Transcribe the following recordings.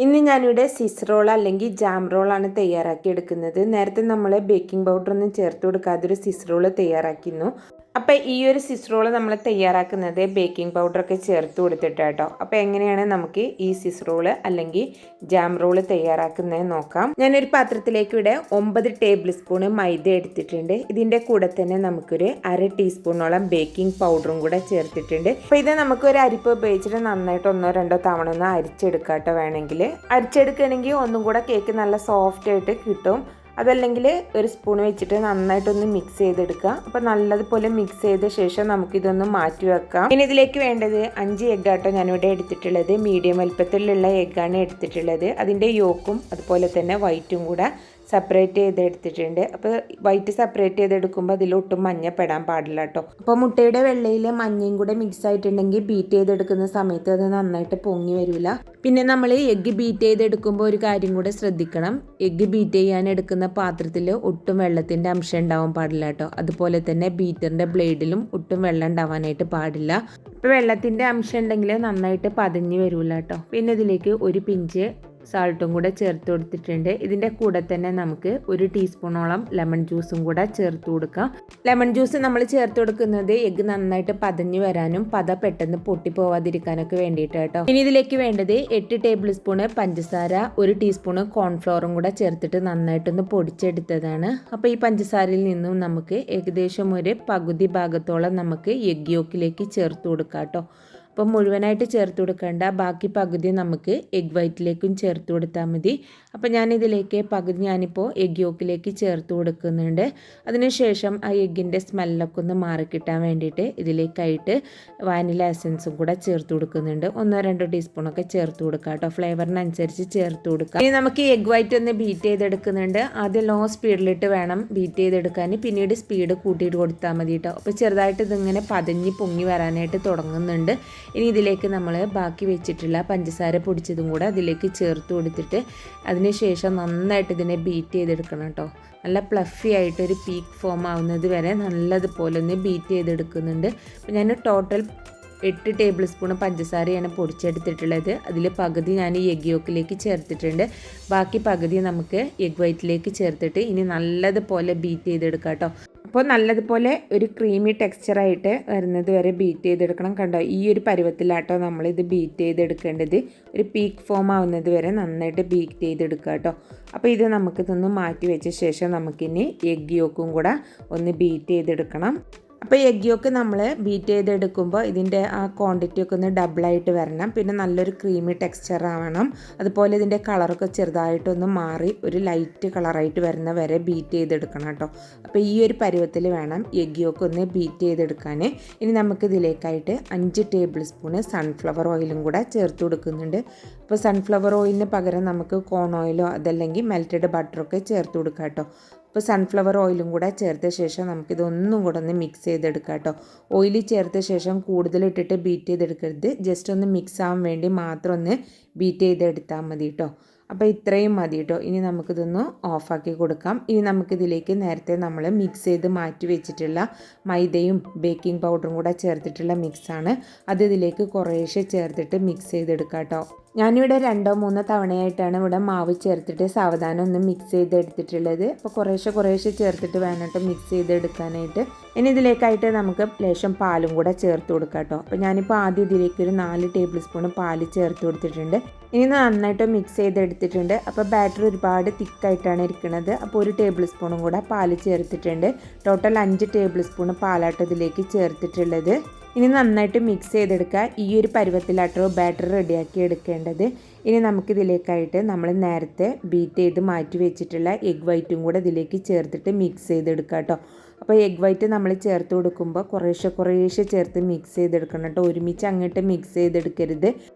ഇന്ന് ഞാനിവിടെ Swiss role അല്ലെങ്കിൽ ജാം റോളാണ് തയ്യാറാക്കി എടുക്കുന്നത്. നേരത്തെ നമ്മൾ ബേക്കിംഗ് പൗഡറൊന്നും ചേർത്ത് കൊടുക്കാതെ ഒരു സ്വിസ് റോൾ തയ്യാറാക്കിയിരുന്നു. അപ്പോൾ ഈ ഒരു സ്വിസ് റോൾ നമ്മൾ തയ്യാറാക്കുന്നത് ബേക്കിംഗ് പൗഡറൊക്കെ ചേർത്ത് കൊടുത്തിട്ടാട്ടോ. അപ്പോൾ എങ്ങനെയാണ് നമുക്ക് ഈ സ്വിസ് റോൾ അല്ലെങ്കിൽ ജാം റോൾ തയ്യാറാക്കുന്നത് നോക്കാം. ഞാനൊരു പാത്രത്തിലേക്ക് ഇവിടെ 9 ടേബിൾ സ്പൂൺ മൈദ എടുത്തിട്ടുണ്ട്. ഇതിൻ്റെ കൂടെ തന്നെ നമുക്കൊരു 1/2 ടീസ്പൂണോളം ബേക്കിംഗ് പൗഡറും കൂടെ ചേർത്തിട്ടുണ്ട്. അപ്പോൾ ഇത് നമുക്കൊരു അരിപ്പ് ഉപയോഗിച്ചിട്ട് നന്നായിട്ട് 1-2 തവണ ഒന്ന് അരിച്ചെടുക്കാട്ടോ. വേണമെങ്കിൽ അരിച്ചെടുക്കുകയാണെങ്കിൽ ഒന്നും കൂടെ കേക്ക് നല്ല സോഫ്റ്റ് ആയിട്ട് കിട്ടും. അതല്ലെങ്കിൽ ഒരു സ്പൂൺ വെച്ചിട്ട് നന്നായിട്ടൊന്ന് മിക്സ് ചെയ്തെടുക്കുക. അപ്പോൾ നല്ലതുപോലെ മിക്സ് ചെയ്ത ശേഷം നമുക്കിതൊന്ന് മാറ്റി വെക്കാം. ഇനി ഇതിലേക്ക് വേണ്ടത് 5 എഗ്ഗാട്ടോ ഞാനിവിടെ എടുത്തിട്ടുള്ളത്. മീഡിയം വലുപ്പത്തിലുള്ള എഗ്ഗാണ് എടുത്തിട്ടുള്ളത്. അതിൻ്റെ യോക്കും അതുപോലെ തന്നെ വൈറ്റും കൂടെ സെപ്പറേറ്റ് ചെയ്തെടുത്തിട്ടുണ്ട്. അപ്പോൾ വൈറ്റ് സെപ്പറേറ്റ് ചെയ്തെടുക്കുമ്പോൾ അതിലൊട്ടും മഞ്ഞപ്പെടാൻ പാടില്ല കേട്ടോ. അപ്പോൾ മുട്ടയുടെ വെള്ളയിൽ മഞ്ഞയും കൂടെ മിക്സ് ആയിട്ടുണ്ടെങ്കിൽ ബീറ്റ് ചെയ്തെടുക്കുന്ന സമയത്ത് അത് നന്നായിട്ട് പൊങ്ങി വരില്ല. പിന്നെ നമ്മൾ എഗ്ഗ് ബീറ്റ് ചെയ്തെടുക്കുമ്പോൾ ഒരു കാര്യം കൂടെ ശ്രദ്ധിക്കണം. എഗ്ഗ് ബീറ്റ് ചെയ്യാൻ എടുക്കുന്ന പാത്രത്തിൽ ഒട്ടും വെള്ളത്തിൻ്റെ അംശം ഉണ്ടാവാൻ പാടില്ല കേട്ടോ. അതുപോലെ തന്നെ ബീറ്ററിൻ്റെ ബ്ലേഡിലും ഒട്ടും വെള്ളം ഉണ്ടാവാനായിട്ട് പാടില്ല. ഇപ്പോൾ വെള്ളത്തിൻ്റെ അംശം ഉണ്ടെങ്കിൽ നന്നായിട്ട് പതഞ്ഞ് വരില്ല കേട്ടോ. പിന്നെ ഇതിലേക്ക് ഒരു പിഞ്ച് സാൾട്ടും കൂടെ ചേർത്ത് കൊടുത്തിട്ടുണ്ട്. ഇതിൻ്റെ കൂടെ തന്നെ നമുക്ക് 1 ടീസ്പൂണോളം ലെമൺ ജ്യൂസും കൂടെ ചേർത്ത് കൊടുക്കാം. ലെമൺ ജ്യൂസ് നമ്മൾ ചേർത്ത് കൊടുക്കുന്നത് എഗ്ഗ് നന്നായിട്ട് പതഞ്ഞ് വരാനും പെട്ടെന്ന് പൊട്ടിപ്പോവാതിരിക്കാനൊക്കെ വേണ്ടിയിട്ട് കേട്ടോ. ഇനി ഇതിലേക്ക് വേണ്ടത് 8 ടേബിൾ സ്പൂണ് പഞ്ചസാര, 1 ടീസ്പൂണ് കോൺഫ്ലോറും കൂടെ ചേർത്തിട്ട് നന്നായിട്ടൊന്ന് പൊടിച്ചെടുത്തതാണ്. അപ്പോൾ ഈ പഞ്ചസാരയിൽ നിന്നും നമുക്ക് ഏകദേശം ഒരു പകുതി ഭാഗത്തോളം നമുക്ക് എഗ്ഗ് യോക്കിലേക്ക് ചേർത്ത് കൊടുക്കാം കേട്ടോ. അപ്പോൾ മുഴുവനായിട്ട് ചേർത്ത് കൊടുക്കേണ്ട, ബാക്കി പകുതി നമുക്ക് എഗ് വൈറ്റിലേക്കും ചേർത്ത് കൊടുത്താൽ മതി. അപ്പോൾ ഞാനിതിലേക്ക് പകുതി ഞാനിപ്പോൾ എഗ് യോക്കിലേക്ക് ചേർത്ത് കൊടുക്കുന്നുണ്ട്. അതിനുശേഷം ആ എഗ്ഗിൻ്റെ സ്മെല്ലൊക്കെ ഒന്ന് മാറിക്കിട്ടാൻ വേണ്ടിയിട്ട് ഇതിലേക്കായിട്ട് വാനില എസൻസും കൂടെ ചേർത്ത് കൊടുക്കുന്നുണ്ട്. 1-2 ടീസ്പൂണൊക്കെ ചേർത്ത് കൊടുക്കുക കേട്ടോ. ഫ്ലേവറിനനുസരിച്ച് ചേർത്ത് കൊടുക്കുക. ഇനി നമുക്ക് എഗ് വൈറ്റ് ഒന്ന് ബീറ്റ് ചെയ്തെടുക്കുന്നുണ്ട്. ആദ്യം ലോ സ്പീഡിലിട്ട് വേണം ബീറ്റ് ചെയ്തെടുക്കാൻ, പിന്നീട് സ്പീഡ് കൂട്ടിയിട്ട് കൊടുത്താൽ മതി കേട്ടോ. അപ്പോൾ ചെറുതായിട്ട് ഇതിങ്ങനെ പതഞ്ഞ് പൊങ്ങി വരാനായിട്ട് തുടങ്ങുന്നുണ്ട്. ഇനി ഇതിലേക്ക് നമ്മൾ ബാക്കി വെച്ചിട്ടുള്ള പഞ്ചസാര പൊടിച്ചതും കൂടെ അതിലേക്ക് ചേർത്ത് കൊടുത്തിട്ട് അതിനുശേഷം നന്നായിട്ട് ഇതിനെ ബീറ്റ് ചെയ്തെടുക്കണം കേട്ടോ. നല്ല പ്ലഫി ആയിട്ടൊരു പീക്ക് ഫോം ആവുന്നത് വരെ നല്ലതുപോലെ ഒന്ന് ബീറ്റ് ചെയ്തെടുക്കുന്നുണ്ട്. അപ്പോൾ ഞാൻ ടോട്ടൽ 8 ടേബിൾ സ്പൂൺ പഞ്ചസാരയാണ് പൊടിച്ചെടുത്തിട്ടുള്ളത്. അതിൽ പകുതി ഞാൻ ഈ എഗ് യോക്കിലേക്ക് ചേർത്തിട്ടുണ്ട്. ബാക്കി പകുതി നമുക്ക് എഗ് വൈറ്റിലേക്ക് ചേർത്തിട്ട് ഇനി നല്ലതുപോലെ ബീറ്റ് ചെയ്തെടുക്കാം കേട്ടോ. അപ്പോൾ നല്ലതുപോലെ ഒരു ക്രീമി ടെക്സ്ചറായിട്ട് വരുന്നത് വരെ ബീറ്റ് ചെയ്തെടുക്കണം. കണ്ടോ, ഈ ഒരു പരുവത്തിലാട്ടോ നമ്മളിത് ബീറ്റ് ചെയ്തെടുക്കേണ്ടത്. ഒരു പീക്ക് ഫോം ആവുന്നത് വരെ നന്നായിട്ട് ബീറ്റ് ചെയ്തെടുക്കുക കേട്ടോ. അപ്പോൾ ഇത് നമുക്കിതൊന്ന് മാറ്റി വെച്ച ശേഷം നമുക്കിനി എഗ് യോക്കും കൂടെ ഒന്ന് ബീറ്റ് ചെയ്തെടുക്കണം. അപ്പോൾ എഗ് യോക്ക് നമ്മൾ ബീറ്റ് ചെയ്തെടുക്കുമ്പോൾ ഇതിൻ്റെ ആ ക്വാണ്ടിറ്റി ഒക്കെ ഒന്ന് ഡബിളായിട്ട് വരണം. പിന്നെ നല്ലൊരു ക്രീമി ടെക്സ്ചർ ആവണം. അതുപോലെ ഇതിൻ്റെ കളറൊക്കെ ചെറുതായിട്ടൊന്ന് മാറി ഒരു ലൈറ്റ് കളറായിട്ട് വരുന്ന വരെ ബീറ്റ് ചെയ്തെടുക്കണം കേട്ടോ. അപ്പോൾ ഈ ഒരു പരുവത്തിൽ വേണം എഗ് യോക്ക് ഒന്ന് ബീറ്റ് ചെയ്തെടുക്കാൻ. ഇനി നമുക്കിതിലേക്കായിട്ട് 5 ടേബിൾ സ്പൂണ് സൺഫ്ലവർ ഓയിലും കൂടെ ചേർത്ത് കൊടുക്കുന്നുണ്ട്. അപ്പോൾ സൺഫ്ലവർ ഓയിലിന് പകരം നമുക്ക് കോൺ ഓയിലോ അതല്ലെങ്കിൽ മെൽറ്റഡ് ബട്ടറൊക്കെ ചേർത്ത് കൊടുക്കാം കേട്ടോ. അപ്പോൾ സൺഫ്ലവർ ഓയിലും കൂടെ ചേർത്ത ശേഷം നമുക്കിതൊന്നും കൂടെ ഒന്ന് മിക്സ് ചെയ്തെടുക്കാം കേട്ടോ. ഓയിൽ ചേർത്ത ശേഷം കൂടുതലിട്ടിട്ട് ബീറ്റ് ചെയ്തെടുക്കരുത്. ജസ്റ്റ് ഒന്ന് മിക്സ് ആവാൻ വേണ്ടി മാത്രം ഒന്ന് ബീറ്റ് ചെയ്തെടുത്താൽ മതി കേട്ടോ. അപ്പോൾ ഇത്രയും മതി കേട്ടോ. ഇനി നമുക്കിതൊന്ന് ഓഫാക്കി കൊടുക്കാം. ഇനി നമുക്കിതിലേക്ക് നേരത്തെ നമ്മൾ മിക്സ് ചെയ്ത് മാറ്റി വെച്ചിട്ടുള്ള മൈദയും ബേക്കിംഗ് പൗഡറും കൂടെ ചേർത്തിട്ടുള്ള മിക്സാണ്. അത് ഇതിലേക്ക് കുറേശ്ശെ ചേർത്തിട്ട് മിക്സ് ചെയ്തെടുക്കാം കേട്ടോ. ഞാനിവിടെ 2-3 തവണയായിട്ടാണ് ഇവിടെ മാവ് ചേർത്തിട്ട് സാവധാനം ഒന്ന് മിക്സ് ചെയ്തെടുത്തിട്ടുള്ളത്. അപ്പോൾ കുറേശ്ശെ ചേർത്തിട്ട് വേണം കേട്ടോ മിക്സ് ചെയ്തെടുക്കാനായിട്ട്. ഇനി ഇതിലേക്കായിട്ട് നമുക്ക് ലേശം പാലും കൂടെ ചേർത്ത് കൊടുക്കാം കേട്ടോ. അപ്പോൾ ഞാനിപ്പോൾ ആദ്യം ഇതിലേക്ക് ഒരു 4 ടേബിൾ സ്പൂൺ പാല് ചേർത്ത് കൊടുത്തിട്ടുണ്ട്. ഇനി നന്നായിട്ട് മിക്സ് ചെയ്തെടുത്തിട്ടുണ്ട്. അപ്പോൾ ബാറ്റർ ഒരുപാട് തിക്കായിട്ടാണ് ഇരിക്കുന്നത്. അപ്പോൾ 1 ടേബിൾ സ്പൂണും കൂടെ പാല് ചേർത്തിട്ടുണ്ട്. ടോട്ടൽ 5 ടേബിൾ സ്പൂൺ പാലാട്ടോ ഇതിലേക്ക് ചേർത്തിട്ടുള്ളത്. ഇനി നന്നായിട്ട് മിക്സ് ചെയ്തെടുക്കുക. ഈ ഒരു പരുവത്തിലാട്ടോ ബാറ്റർ റെഡിയാക്കി എടുക്കേണ്ടത്. ഇനി നമുക്കിതിലേക്കായിട്ട് നമ്മൾ നേരത്തെ ബീറ്റ് ചെയ്ത് മാറ്റി വെച്ചിട്ടുള്ള എഗ് വൈറ്റും കൂടെ ഇതിലേക്ക് ചേർത്തിട്ട് മിക്സ് ചെയ്തെടുക്കാം കേട്ടോ. അപ്പോൾ എഗ് വൈറ്റ് നമ്മൾ ചേർത്ത് കൊടുക്കുമ്പോൾ കുറേശ്ശെ ചേർത്ത് മിക്സ് ചെയ്തെടുക്കണം കേട്ടോ. ഒരുമിച്ച് അങ്ങോട്ട് മിക്സ് ചെയ്തെടുക്കരുത്.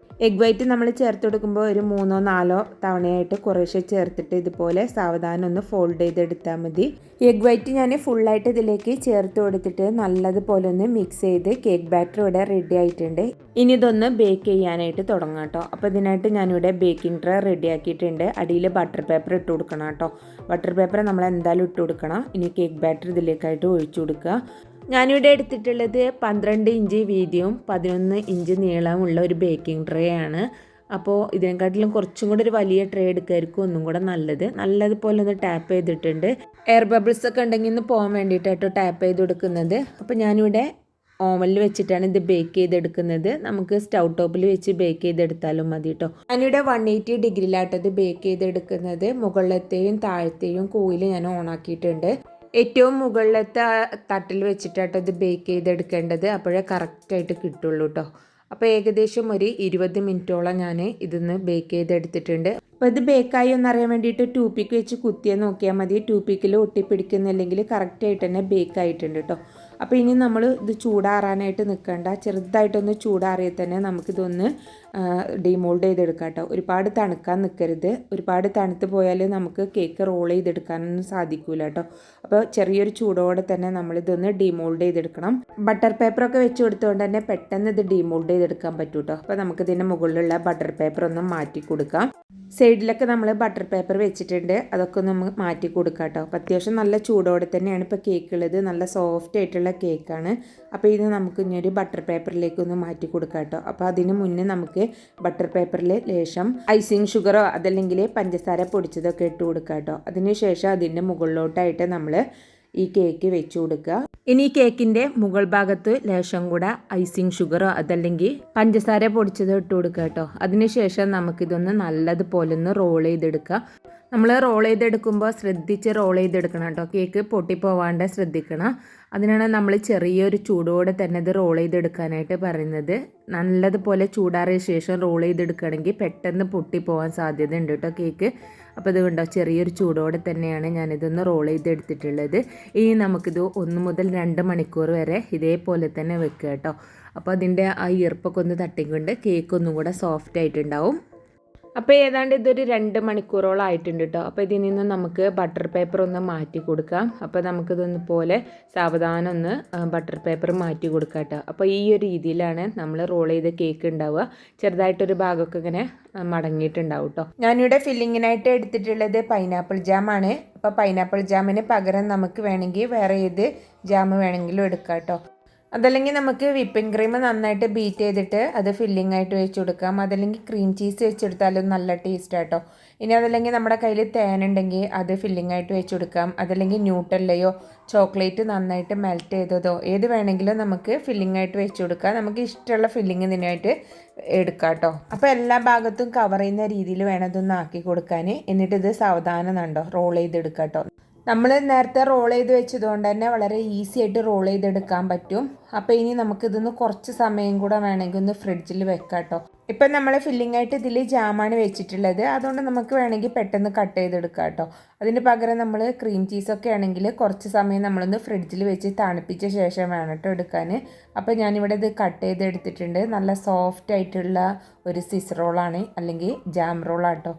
എഗ് വൈറ്റ് നമ്മൾ ചേർത്ത് കൊടുക്കുമ്പോൾ ഒരു 3-4 തവണയായിട്ട് കുറേശ്ശെ ചേർത്തിട്ട് ഇതുപോലെ സാവധാനം ഒന്ന് ഫോൾഡ് ചെയ്തെടുത്താൽ മതി. എഗ് വൈറ്റ് ഞാൻ ഫുള്ളായിട്ട് ഇതിലേക്ക് ചേർത്ത് കൊടുത്തിട്ട് നല്ലതുപോലെ ഒന്ന് മിക്സ് ചെയ്ത് കേക്ക് ബാറ്റർ ഇവിടെ റെഡി ആയിട്ടുണ്ട്. ഇനി ഇതൊന്ന് ബേക്ക് ചെയ്യാനായിട്ട് തുടങ്ങാം കേട്ടോ. അപ്പോൾ ഇതിനായിട്ട് ഞാനിവിടെ ബേക്കിംഗ് ട്രേ റെഡി ആക്കിയിട്ടുണ്ട്. അടിയിൽ ബട്ടർ പേപ്പർ ഇട്ട് കൊടുക്കണം കേട്ടോ. ബട്ടർ പേപ്പർ നമ്മൾ എന്തായാലും ഇട്ട് കൊടുക്കണം. ഇനി കേക്ക് ബാറ്റർ ഇതിലേക്കായിട്ട് ഒഴിച്ചു കൊടുക്കുക. ഞാനിവിടെ എടുത്തിട്ടുള്ളത് 12 ഇഞ്ച് വീതിയും 11 ഇഞ്ച് നീളമുള്ള ഒരു ബേക്കിംഗ് ട്രേ ആണ്. അപ്പോൾ ഇതിനെക്കാട്ടിലും കുറച്ചും കൂടി ഒരു വലിയ ട്രേ എടുക്കുമായിരിക്കും ഒന്നും കൂടെ നല്ലതുപോലെ ഒന്ന് ടാപ്പ് ചെയ്തിട്ടുണ്ട്. എയർ ബബിൾസ് ഒക്കെ ഉണ്ടെങ്കിൽ ഒന്ന് പോകാൻ വേണ്ടിയിട്ടാട്ടോ ടാപ്പ് ചെയ്ത് കൊടുക്കുന്നത്. അപ്പോൾ ഞാനിവിടെ ഓവനിൽ വെച്ചിട്ടാണ് ഇത് ബേക്ക് ചെയ്തെടുക്കുന്നത്. നമുക്ക് സ്റ്റൗ ടോപ്പിൽ വെച്ച് ബേക്ക് ചെയ്തെടുത്താലും മതി കേട്ടോ. ഞാനിവിടെ 180 ഡിഗ്രിയിലാട്ടോ ഇത് ബേക്ക് ചെയ്തെടുക്കുന്നത്. മുകളിലത്തെയും താഴത്തെയും കോയിൽ ഞാൻ ഓണാക്കിയിട്ടുണ്ട്. ഏറ്റവും മുകളിലത്തെ തട്ടിൽ വെച്ചിട്ടാട്ടോ ഇത് ബേക്ക് ചെയ്തെടുക്കേണ്ടത്. അപ്പോഴേ കറക്റ്റായിട്ട് കിട്ടുള്ളൂ കേട്ടോ. അപ്പോൾ ഏകദേശം ഒരു 20 മിനിറ്റോളം ഞാൻ ഇതൊന്ന് ബേക്ക് ചെയ്തെടുത്തിട്ടുണ്ട്. അപ്പോൾ ഇത് ബേക്കായി എന്നറിയാൻ വേണ്ടിയിട്ട് ടൂപ്പിക്ക് വെച്ച് കുത്തിയാൽ നോക്കിയാൽ മതി. ടൂപ്പിക്കിൽ ഒട്ടിപ്പിടിക്കുന്നില്ലെങ്കിൽ കറക്റ്റായിട്ട് തന്നെ ബേക്കായിട്ടുണ്ട് കേട്ടോ. അപ്പോൾ ഇനി നമ്മൾ ഇത് ചൂടാറാനായിട്ട് നിൽക്കണ്ട. ചെറുതായിട്ടൊന്ന് ചൂടാറിയാൽ തന്നെ നമുക്കിതൊന്ന് ഡിമോൾഡ് ചെയ്തെടുക്കാം കേട്ടോ. ഒരുപാട് തണുക്കാൻ നിൽക്കരുത്. ഒരുപാട് തണുത്ത് പോയാൽ നമുക്ക് കേക്ക് റോൾ ചെയ്തെടുക്കാനൊന്നും സാധിക്കില്ല കേട്ടോ. അപ്പോൾ ചെറിയൊരു ചൂടോടെ തന്നെ നമ്മളിതൊന്ന് ഡിമോൾഡ് ചെയ്തെടുക്കണം. ബട്ടർ പേപ്പറൊക്കെ വെച്ച് കൊടുത്തുകൊണ്ട് തന്നെ പെട്ടെന്ന് ഇത് ഡിമോൾഡ് ചെയ്തെടുക്കാൻ പറ്റും കേട്ടോ. അപ്പോൾ നമുക്കിതിൻ്റെ മുകളിലുള്ള ബട്ടർ പേപ്പർ ഒന്ന് മാറ്റി കൊടുക്കാം. സൈഡിലൊക്കെ നമ്മൾ ബട്ടർ പേപ്പർ വെച്ചിട്ടുണ്ട്. അതൊക്കെ ഒന്ന് മാറ്റി കൊടുക്കാം കേട്ടോ. അപ്പോൾ അത്യാവശ്യം നല്ല ചൂടോടെ തന്നെയാണ് ഇപ്പോൾ കേക്ക് ഉള്ളത്. നല്ല സോഫ്റ്റ് ആയിട്ടുള്ള കേക്കാണ്. അപ്പോൾ ഇത് നമുക്ക് ഇനി ഒരു ബട്ടർ പേപ്പറിലേക്ക് ഒന്ന് മാറ്റി കൊടുക്കാം കേട്ടോ. അപ്പോൾ അതിന് മുന്നേ നമുക്ക് ബട്ടർ പേപ്പറിൽ ലേശം ഐസിങ് ഷുഗറോ അതല്ലെങ്കിൽ പഞ്ചസാര പൊടിച്ചതൊക്കെ ഇട്ട് കൊടുക്കാം കേട്ടോ. അതിന് ശേഷം അതിൻ്റെ മുകളിലോട്ടായിട്ട് നമ്മൾ ഈ കേക്ക് വെച്ച് കൊടുക്കുക. ഇനി ഈ കേക്കിൻ്റെ മുകൾ ഭാഗത്ത് ലേശം കൂടെ ഐസിങ് ഷുഗറോ അതല്ലെങ്കിൽ പഞ്ചസാര പൊടിച്ചതോ ഇട്ട് കൊടുക്കുക കേട്ടോ. അതിനുശേഷം നമുക്കിതൊന്ന് നല്ലതുപോലെ ഒന്ന് റോൾ ചെയ്തെടുക്കുക. നമ്മൾ റോൾ ചെയ്തെടുക്കുമ്പോൾ ശ്രദ്ധിച്ച് റോൾ ചെയ്തെടുക്കണം കേട്ടോ. കേക്ക് പൊട്ടിപ്പോവാണ്ട് ശ്രദ്ധിക്കണം. അതിനാണ് നമ്മൾ ചെറിയൊരു ചൂടോടെ തന്നെ ഇത് റോൾ ചെയ്തെടുക്കാനായിട്ട് പറയുന്നത്. നല്ലതുപോലെ ചൂടാറിയ ശേഷം റോൾ ചെയ്തെടുക്കുകയാണെങ്കിൽ പെട്ടെന്ന് പൊട്ടിപ്പോവാൻ സാധ്യത ഉണ്ട് കേട്ടോ കേക്ക്. അപ്പോൾ ഇത് കണ്ടോ, ചെറിയൊരു ചൂടോടെ തന്നെയാണ് ഞാനിതൊന്ന് റോൾ ചെയ്തെടുത്തിട്ടുള്ളത്. ഇനി നമുക്കിത് 1 മുതൽ 2 മണിക്കൂർ വരെ ഇതേപോലെ തന്നെ വെക്കുക കേട്ടോ. അപ്പോൾ അതിൻ്റെ ആ ഈർപ്പൊക്കെ ഒന്ന് തട്ടിക്കൊണ്ട് കേക്ക് ഒന്നും കൂടെ സോഫ്റ്റ് ആയിട്ടുണ്ടാവും. അപ്പോൾ ഏതാണ്ട് ഇതൊരു 2 മണിക്കൂറോളം ആയിട്ടുണ്ട് കേട്ടോ. അപ്പോൾ ഇതിൽ നിന്ന് നമുക്ക് ബട്ടർ പേപ്പർ ഒന്ന് മാറ്റി കൊടുക്കാം. അപ്പോൾ നമുക്കിതൊന്ന് പോലെ സാവധാനം ഒന്ന് ബട്ടർ പേപ്പർ മാറ്റി കൊടുക്കാം കേട്ടോ. അപ്പോൾ ഈ ഒരു രീതിയിലാണ് നമ്മൾ റോൾ ചെയ്ത കേക്ക് ഉണ്ടാവുക. ചെറുതായിട്ടൊരു ഭാഗമൊക്കെ ഇങ്ങനെ മടങ്ങിയിട്ടുണ്ടാവും കേട്ടോ. ഞാനിവിടെ ഫില്ലിങ്ങിനായിട്ട് എടുത്തിട്ടുള്ളത് പൈനാപ്പിൾ ജാമാണ്. അപ്പോൾ പൈനാപ്പിൾ ജാമിന് പകരം നമുക്ക് വേണമെങ്കിൽ വേറെ ഏത് ജാം വേണമെങ്കിലും എടുക്കാം കേട്ടോ. അതല്ലെങ്കിൽ നമുക്ക് വിപ്പിംഗ് ക്രീം നന്നായിട്ട് ബീറ്റ് ചെയ്തിട്ട് അത് ഫില്ലിംഗ് ആയിട്ട് വെച്ച് കൊടുക്കാം. അതല്ലെങ്കിൽ ക്രീം ചീസ് വെച്ചെടുത്താലും നല്ല ടേസ്റ്റ് ആട്ടോ. ഇനി അതല്ലെങ്കിൽ നമ്മുടെ കയ്യിൽ തേനുണ്ടെങ്കിൽ അത് ഫില്ലിംഗ് ആയിട്ട് വെച്ച് കൊടുക്കാം. അതല്ലെങ്കിൽ ന്യൂട്ടല്ലയോ ചോക്ലേറ്റ് നന്നായിട്ട് മെൽറ്റ് ചെയ്തതോ ഏത് വേണമെങ്കിലും നമുക്ക് ഫില്ലിംഗ് ആയിട്ട് വെച്ച് കൊടുക്കാം. നമുക്ക് ഇഷ്ടമുള്ള ഫില്ലിംഗ് ഇതിനായിട്ട് എടുക്കാം കേട്ടോ. അപ്പോൾ എല്ലാ ഭാഗത്തും കവർ ചെയ്യുന്ന രീതിയിൽ വേണം ഇതൊന്ന് ആക്കി കൊടുക്കാൻ. എന്നിട്ട് ഇത് സാവധാനം കണ്ടോ റോൾ ചെയ്തെടുക്കാം കേട്ടോ. നമ്മൾ നേരത്തെ റോൾ ചെയ്ത് വെച്ചതുകൊണ്ട് തന്നെ വളരെ ഈസി ആയിട്ട് റോൾ ചെയ്തെടുക്കാൻ പറ്റും. അപ്പോൾ ഇനി നമുക്കിതൊന്ന് കുറച്ച് സമയം കൂടെ വേണമെങ്കിൽ ഒന്ന് ഫ്രിഡ്ജിൽ വെക്കാം കേട്ടോ. ഇപ്പം നമ്മൾ ഫില്ലിംഗ് ആയിട്ട് ഇതിൽ ജാമാണ് വെച്ചിട്ടുള്ളത്. അതുകൊണ്ട് നമുക്ക് വേണമെങ്കിൽ പെട്ടെന്ന് കട്ട് ചെയ്തെടുക്കാം കേട്ടോ. അതിന് പകരം നമ്മൾ ക്രീം ചീസൊക്കെ ആണെങ്കിൽ കുറച്ച് സമയം നമ്മളൊന്ന് ഫ്രിഡ്ജിൽ വെച്ച് തണുപ്പിച്ച ശേഷം വേണം കേട്ടോ എടുക്കാൻ. അപ്പോൾ ഞാനിവിടെ ഇത് കട്ട് ചെയ്തെടുത്തിട്ടുണ്ട്. നല്ല സോഫ്റ്റ് ആയിട്ടുള്ള ഒരു സിസ് റോളാണ് അല്ലെങ്കിൽ ജാം റോളാട്ടോ.